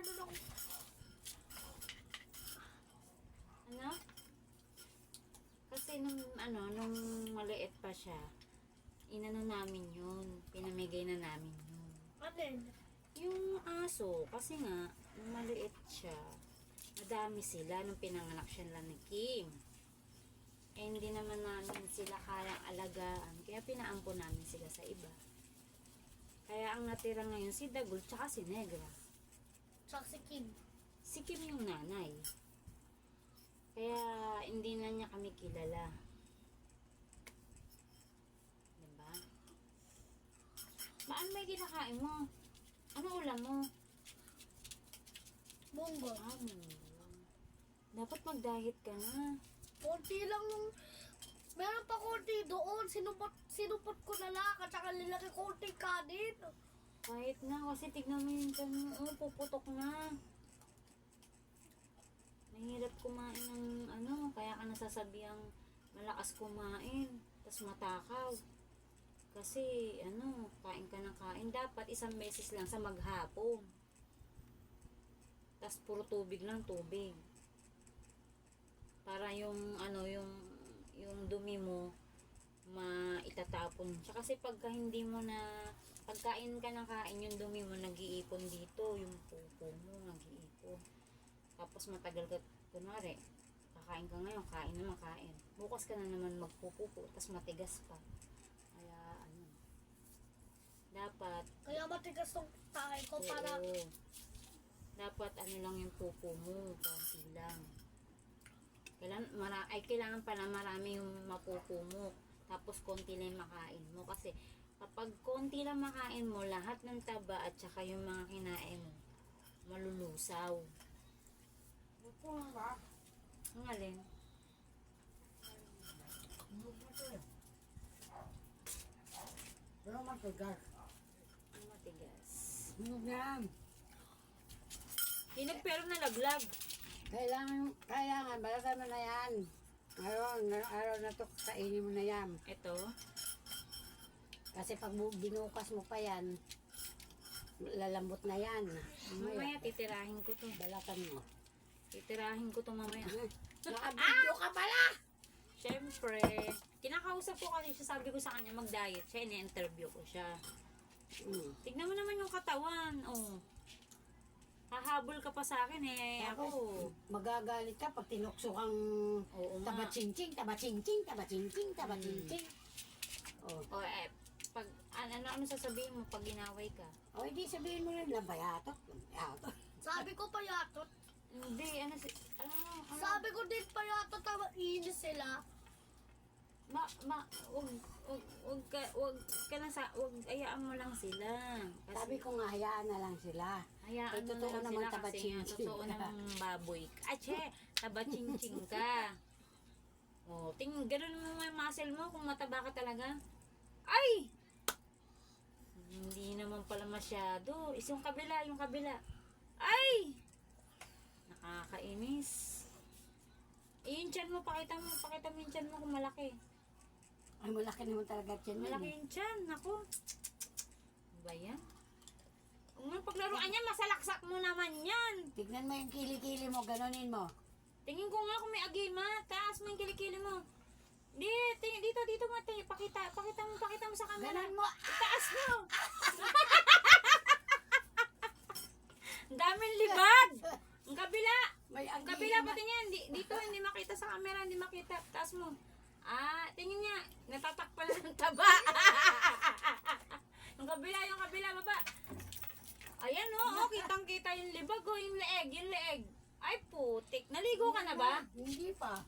ano lang. Ano? Kasi nung maliit pa siya, inano namin yun. Pinamigay na namin yun. Ano yun? Yung aso, kasi nga, nung maliit siya, madami sila nung pinanganak siya lang ni Kim. Eh, hindi naman namin sila kayang alagaan, kaya pinaampon namin sila sa iba. Kaya ang natira ngayon si Dagul tsaka si Negra. Tsaka si Kim. Si Kim yung nanay. Kaya hindi na niya kami kilala. Diba? Maan may kinakain mo? Ano ulam mo? Munggo. Dapat mag-diet ka na. Konti lang nung... Meron pa konti doon. Sinupot ko na lang. At saka nilaki konti kanin. Kahit na, kasi tignan mo yung tiyan mo. Oh, puputok na. Mahirap kumain ng ano, kaya ka nasasabihang malakas kumain. Tapos matakaw. Kasi, ano, kain ka ng kain. Dapat isang beses lang sa maghapon. Tapos puro tubig lang, tubig. Para yung, ano, yung dumi mo, maitatapon siya. Kasi pagka hindi mo na, pagkain ka ng kain, yung dumi mo, nag-iipon dito. Yung pupo mo, nag-iipon. Tapos matagal ka, kunwari, kakain ka ngayon, kain naman, kain. Bukas ka na naman magpupupo, tapos matigas pa. Kaya, ano, dapat, Kaya matigas tong tahay ko para... oo, dapat ano lang yung pupo mo, konti lang. Kailangan pala marami yung mapupo mo, tapos konti lang makain mo. Kasi, kapag konti lang makain mo, lahat ng taba at saka yung mga kinain mo, malulusaw. Ito nga ba? Ang alin? Pero matigas. Ang matigas. Yan. Hinog pero nalaglag. Kailangan, balatan mo na yan. Ngayon, ngayong araw na to, kainin mo na yan. Ito. Kasi pag binukas mo pa yan, lalambot na yan. Mamaya titirahin ko to. Balatan mo. Titirahin ko to mamaya. Nakabidyo ka pala! Siyempre, kinakausap ko kasi siya, sabi ko sa kanya mag-diet siya, ini-interview ko siya. Tignan mo naman yung katawan, oh. Hahabol ka pa sa akin eh, ako. Magagalit ka pag tinukso kang Oo nga. taba-ching-ching, taba-ching-ching, taba-ching-ching, taba-ching-ching. Oh. O eh, pag, ano sasabihin mo pag ginaway ka? O, hindi sabihin mo lang, lambayatot, lambayatot. Sabi ko payatot. Hindi, ano. Sabi ko din payatot. Tama, inis sila. Wag ayaan mo lang sila. Kasi, Sabi ko nga, hayaan na lang sila. hayaan Eh, mo totoo na lang naman sila kasi nga, taba-ching-ching totoo ka. namang baboy. Ache, taba-ching-ching ka. O, ganun mo yung muscle mo kung mataba ka talaga. Ay! Hindi naman pala masyado. Yung kabila. Ay! Nakakainis. Eh, yung tiyan mo, pakita mo yung tiyan mo kung malaki. Ay, malaki naman talaga tiyan Malaki yan. yung tiyan, ako. Ano ba yan? Kung paglaruan niya, masalaksak mo naman yan. Tignan mo yung kili-kili mo, ganonin mo. Tingin ko nga kung may agima. Taas mo yung kilikili mo. Dito mo. Pakita mo sa camera. Ganon mo. Taas mo. Ang daming libad. Ang kabila. May Ang kabila pati niya. Dito hindi makita sa camera. Hindi makita. Taas mo. Tingin niya. Natatakpan lang ng taba. yung kabila, baba. Ayan o. Kitang-kita yung libag o. Yung leeg. Ay, putik. Naligo ka na ba? Hindi pa.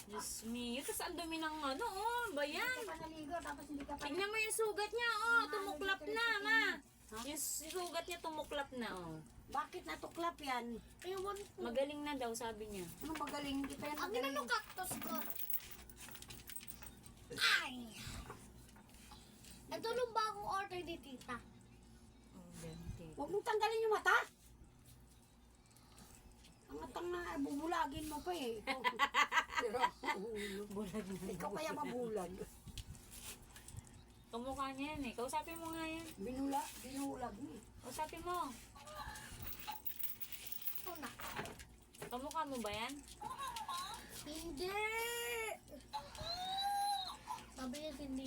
Diyos me. Tapos ang dumi ng ano, ba yan? Hindi ka pa naligo, tapos hindi ka pa... Tingnan mo yung sugat niya, tumuklap na, ma. Yung sugat niya tumuklap na, Bakit natuklap yan? Ewan ko. Magaling na daw, sabi niya. Ano magaling? Hindi pa yan Ang magaling. ginano cactus ko. Ay! Ito nung bagong order ni tita. Huwag mong tanggalin yung mata. Ang matang na, bubulagin mo pa eh. Ikaw kaya mabulag. Kamukha niya yan eh. Kausapin mo nga yan. Binulag mo. Kausapin mo. Hawakan mo ba yan? Hindi! Sabi niya hindi.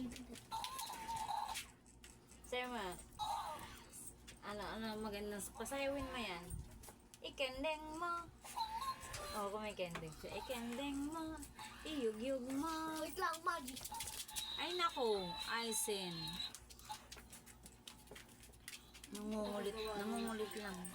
Sa'yo mo. Ano, magandang pasayawin mo yan. Ikendeng mo. Oh, kung may kendeng siya. Ikendeng mo. Iyug-yug mo. Wait lang, Maggie. Ay nako, Aisin. Nangungulit lang.